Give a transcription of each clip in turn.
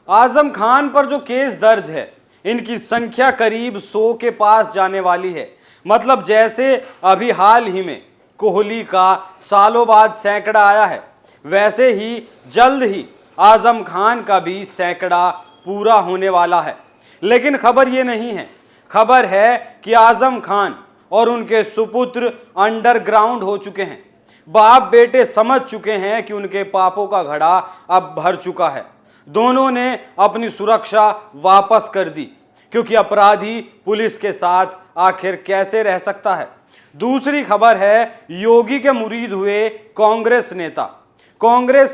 आजम खान पर जो केस दर्ज है, इनकी संख्या करीब 100 के पास जाने वाली है। मतलब जैसे अभी हाल ही में कोहली का सालों बाद सैकड़ा आया है, वैसे ही जल्द ही आजम खान का भी सैकड़ा पूरा होने वाला है। लेकिन खबर ये नहीं है, खबर है कि आजम खान और उनके सुपुत्र अंडरग्राउंड हो चुके हैं। बाप बेटे समझ चुके हैं कि उनके पापों का घड़ा अब भर चुका है। दोनों ने अपनी सुरक्षा वापस कर दी, क्योंकि अपराधी पुलिस के साथ आखिर कैसे रह सकता है। दूसरी खबर है योगी के मुरीद हुए कांग्रेस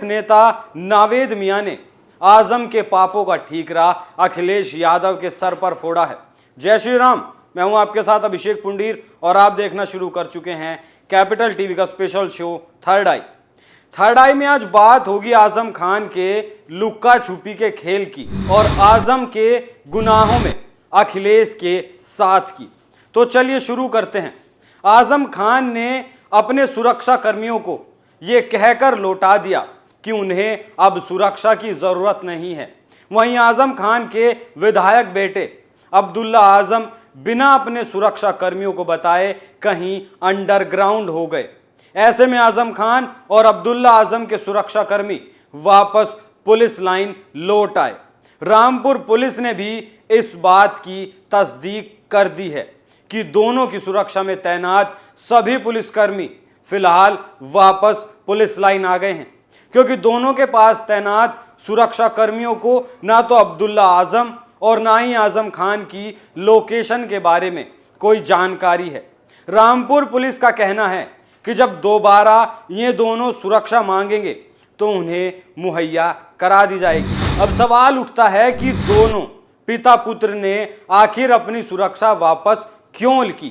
नेता नावेद मियां ने आजम के पापों का ठीकरा अखिलेश यादव के सर पर फोड़ा है। जय श्री राम, मैं हूं आपके साथ अभिषेक पुंडीर और आप देखना शुरू कर चुके हैं कैपिटल टीवी का स्पेशल शो थर्ड आई में आज बात होगी आजम खान के लुक्का छुपी के खेल की और आजम के गुनाहों में अखिलेश के साथ की। तो चलिए शुरू करते हैं। आजम खान ने अपने सुरक्षा कर्मियों को यह कहकर लौटा दिया कि उन्हें अब सुरक्षा की जरूरत नहीं है। वहीं आजम खान के विधायक बेटे अब्दुल्ला आजम बिना अपने सुरक्षा कर्मियों को बताए कहीं अंडरग्राउंड हो गए। ऐसे में आजम खान और अब्दुल्ला आजम के सुरक्षा कर्मी वापस पुलिस लाइन लौट आए। रामपुर पुलिस ने भी इस बात की तस्दीक कर दी है कि दोनों की सुरक्षा में तैनात सभी पुलिसकर्मी फिलहाल वापस पुलिस लाइन आ गए हैं, क्योंकि दोनों के पास तैनात सुरक्षा कर्मियों को ना तो अब्दुल्ला आजम और ना ही आजम खान की लोकेशन के बारे में कोई जानकारी है। रामपुर पुलिस का कहना है कि जब दोबारा ये दोनों सुरक्षा मांगेंगे तो उन्हें मुहैया करा दी जाएगी। अब सवाल उठता है कि दोनों पिता पुत्र ने आखिर अपनी सुरक्षा वापस क्यों की?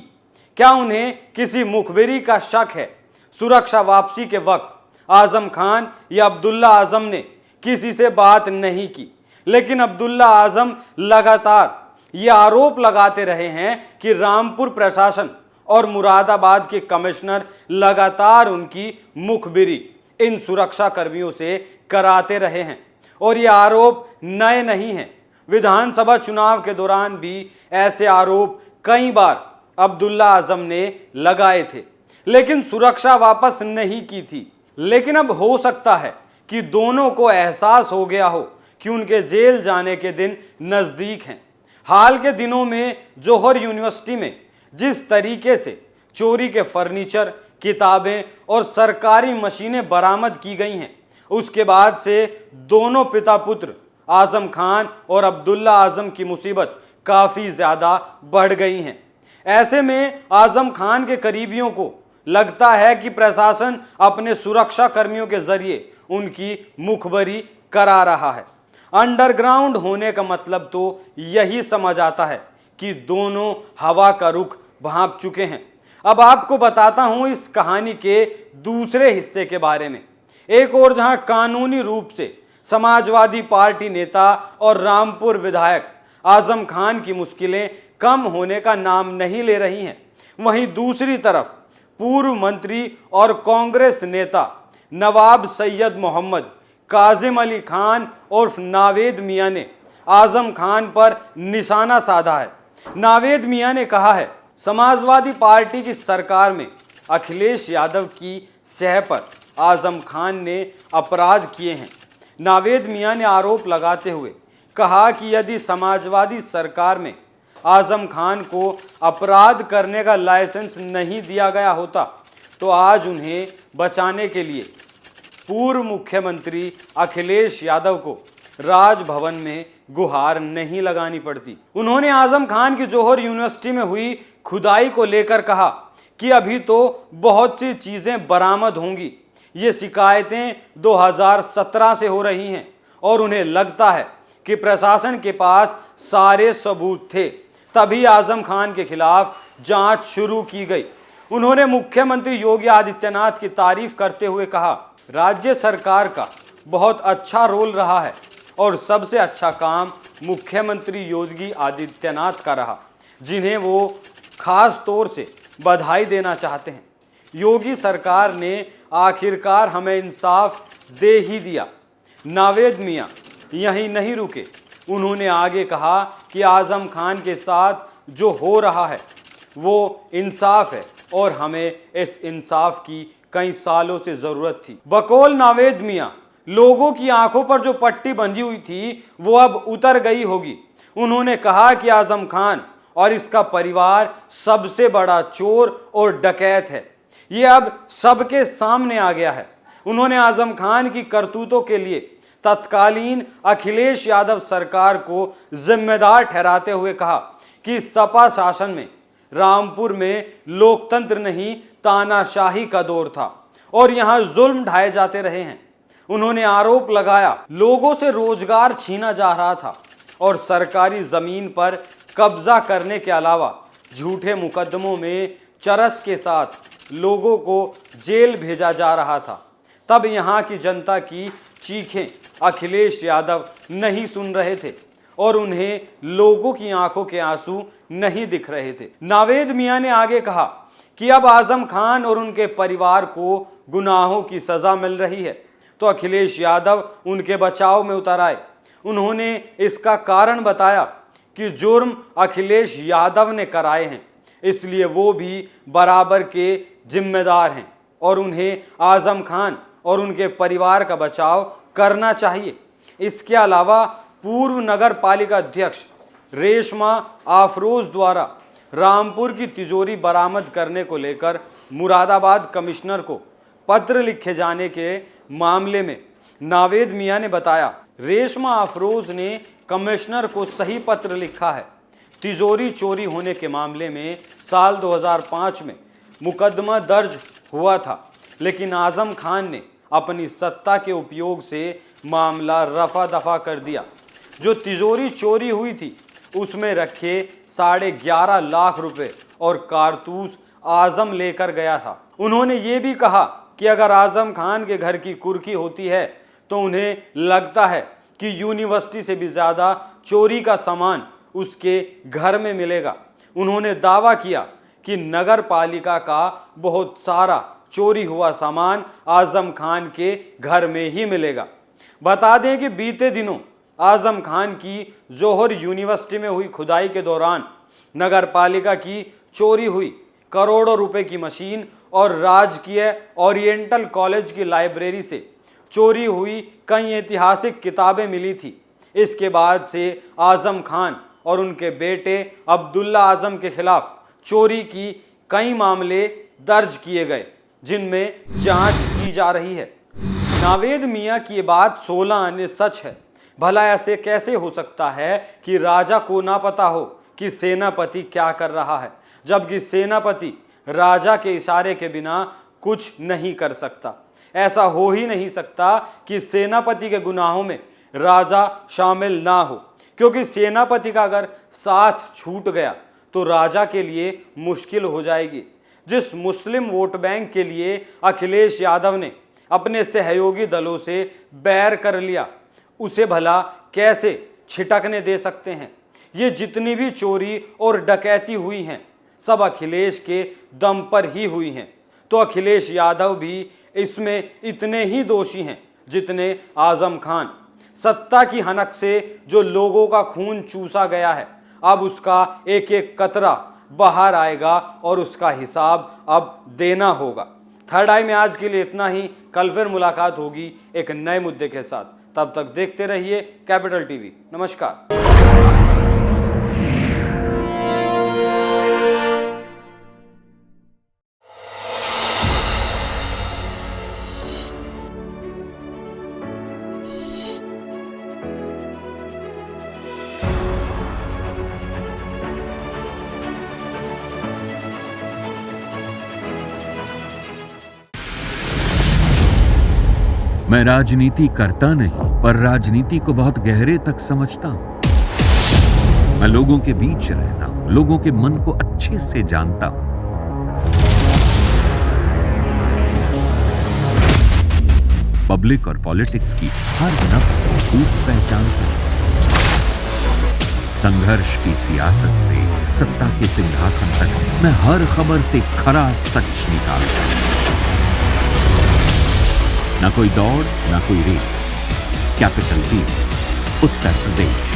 क्या उन्हें किसी मुखबिरी का शक है? सुरक्षा वापसी के वक्त आजम खान या अब्दुल्ला आजम ने किसी से बात नहीं की, लेकिन अब्दुल्ला आजम लगातार ये आरोप लगाते रहे हैं कि रामपुर प्रशासन और मुरादाबाद के कमिश्नर लगातार उनकी मुखबिरी इन सुरक्षा कर्मियों से कराते रहे हैं। और ये आरोप नए नहीं हैं। विधानसभा चुनाव के दौरान भी ऐसे आरोप कई बार अब्दुल्ला आजम ने लगाए थे, लेकिन सुरक्षा वापस नहीं की थी। लेकिन अब हो सकता है कि दोनों को एहसास हो गया हो कि उनके जेल जाने के दिन नजदीक हैं। हाल के दिनों में जौहर यूनिवर्सिटी में जिस तरीके से चोरी के फर्नीचर, किताबें और सरकारी मशीनें बरामद की गई हैं, उसके बाद से दोनों पिता पुत्र आजम खान और अब्दुल्ला आजम की मुसीबत काफी ज्यादा बढ़ गई हैं। ऐसे में आजम खान के करीबियों को लगता है कि प्रशासन अपने सुरक्षा कर्मियों के जरिए उनकी मुखबरी करा रहा है। अंडरग्राउंड होने का मतलब तो यही समझ आता है कि दोनों हवा का रुख भांप चुके हैं। अब आपको बताता हूं इस कहानी के दूसरे हिस्से के बारे में। एक और जहां कानूनी रूप से समाजवादी पार्टी नेता और रामपुर विधायक आजम खान की मुश्किलें कम होने का नाम नहीं ले रही हैं, वहीं दूसरी तरफ पूर्व मंत्री और कांग्रेस नेता नवाब सैयद मोहम्मद काजिम अली खान उर्फ नावेद मियां ने आजम खान पर निशाना साधा है। नावेद मियां ने कहा है, समाजवादी पार्टी की सरकार में अखिलेश यादव की सह पर आजम खान ने अपराध किए हैं। नावेद मियां ने आरोप लगाते हुए कहा कि यदि समाजवादी सरकार में आजम खान को अपराध करने का लाइसेंस नहीं दिया गया होता तो आज उन्हें बचाने के लिए पूर्व मुख्यमंत्री अखिलेश यादव को राजभवन में गुहार नहीं लगानी पड़ती। उन्होंने आजम खान की जौहर यूनिवर्सिटी में हुई खुदाई को लेकर कहा कि अभी तो बहुत सी चीजें बरामद होंगी। ये शिकायतें 2017 से हो रही हैं और उन्हें लगता है कि प्रशासन के पास सारे सबूत थे, तभी आजम खान के खिलाफ जांच शुरू की गई। उन्होंने मुख्यमंत्री योगी आदित्यनाथ की तारीफ करते हुए कहा, राज्य सरकार का बहुत अच्छा रोल रहा है और सबसे अच्छा काम मुख्यमंत्री योगी आदित्यनाथ का रहा, जिन्हें वो खास तौर से बधाई देना चाहते हैं। योगी सरकार ने आखिरकार हमें इंसाफ दे ही दिया। नावेद मियां यहीं नहीं रुके। उन्होंने आगे कहा कि आजम खान के साथ जो हो रहा है वो इंसाफ है और हमें इस इंसाफ की कई सालों से जरूरत थी। बकौल नावेद मियां, लोगों की आंखों पर जो पट्टी बंधी हुई थी वो अब उतर गई होगी। उन्होंने कहा कि आजम खान और इसका परिवार सबसे बड़ा चोर और डकैत है। ये अब सबके सामने आ गया है। उन्होंने आजम खान की करतूतों के लिए तत्कालीन अखिलेश यादव सरकार को जिम्मेदार ठहराते हुए कहा कि सपा शासन में रामपुर में लोकतंत्र नहीं तानाशाही का दौर था और यहां जुल्म ढाए जाते रहे हैं। उन्होंने आरोप लगाया लोगों से रोजगार छीना जा रहा था और सरकारी जमीन पर कब्जा करने के अलावा झूठे मुकदमों में चरस के साथ लोगों को जेल भेजा जा रहा था। तब यहां की जनता की चीखें अखिलेश यादव नहीं सुन रहे थे और उन्हें लोगों की आंखों के आंसू नहीं दिख रहे थे। नावेद मियां ने आगे कहा कि अब आजम खान और उनके परिवार को गुनाहों की सजा मिल रही है तो अखिलेश यादव उनके बचाव में उतर आए। उन्होंने इसका कारण बताया कि जुर्म अखिलेश यादव ने कराए हैं, इसलिए वो भी बराबर के जिम्मेदार हैं और उन्हें आजम खान और उनके परिवार का बचाव करना चाहिए। इसके अलावा पूर्व नगर पालिका अध्यक्ष रेशमा आफरोज द्वारा रामपुर की तिजोरी बरामद करने को लेकर मुरादाबाद कमिश्नर को पत्र लिखे जाने के मामले में नावेद मियां ने बताया, रेशमा अफरोज ने कमिश्नर को सही पत्र लिखा है। तिजोरी चोरी होने के मामले में साल 2005 में मुकदमा दर्ज हुआ था, लेकिन आजम खान ने अपनी सत्ता के उपयोग से मामला रफा दफा कर दिया। जो तिजोरी चोरी हुई थी उसमें रखे 11.5 लाख रुपए और कारतूस आजम लेकर गया था। उन्होंने ये भी कहा कि अगर आजम खान के घर की कुर्की होती है तो उन्हें लगता है कि यूनिवर्सिटी से भी ज़्यादा चोरी का सामान उसके घर में मिलेगा। उन्होंने दावा किया कि नगर पालिका का बहुत सारा चोरी हुआ सामान आजम खान के घर में ही मिलेगा। बता दें कि बीते दिनों आजम खान की जौहर यूनिवर्सिटी में हुई खुदाई के दौरान नगर पालिका की चोरी हुई करोड़ों रुपए की मशीन और राजकीय ओरिएंटल कॉलेज की लाइब्रेरी से चोरी हुई कई ऐतिहासिक किताबें मिली थी। इसके बाद से आजम खान और उनके बेटे अब्दुल्ला आजम के खिलाफ चोरी की कई मामले दर्ज किए गए, जिनमें जांच की जा रही है। नावेद मियां की ये बात 16 आने सच है। भला ऐसे कैसे हो सकता है कि राजा को ना पता हो कि सेनापति क्या कर रहा है, जबकि सेनापति राजा के इशारे के बिना कुछ नहीं कर सकता। ऐसा हो ही नहीं सकता कि सेनापति के गुनाहों में राजा शामिल ना हो, क्योंकि सेनापति का अगर साथ छूट गया तो राजा के लिए मुश्किल हो जाएगी। जिस मुस्लिम वोट बैंक के लिए अखिलेश यादव ने अपने सहयोगी दलों से बैर कर लिया, उसे भला कैसे छिटकने दे सकते हैं। ये जितनी भी चोरी और डकैती हुई हैं सब अखिलेश के दम पर ही हुई हैं, तो अखिलेश यादव भी इसमें इतने ही दोषी हैं जितने आजम खान। सत्ता की हनक से जो लोगों का खून चूसा गया है, अब उसका एक एक कतरा बाहर आएगा और उसका हिसाब अब देना होगा। थर्ड आई में आज के लिए इतना ही। कल फिर मुलाकात होगी एक नए मुद्दे के साथ। तब तक देखते रहिए कैपिटल टीवी। नमस्कार। मैं राजनीति करता नहीं, पर राजनीति को बहुत गहरे तक समझता हूं। मैं लोगों के बीच रहता हूं, लोगों के मन को अच्छे से जानता हूं। पब्लिक और पॉलिटिक्स की हर नब्ज को खूब पहचानता हूं। संघर्ष की सियासत से सत्ता के सिंहासन तक मैं हर खबर से खरा सच निकालता हूं। ना कोई दौड़, ना कोई race. Capital TV, Uttar Pradesh.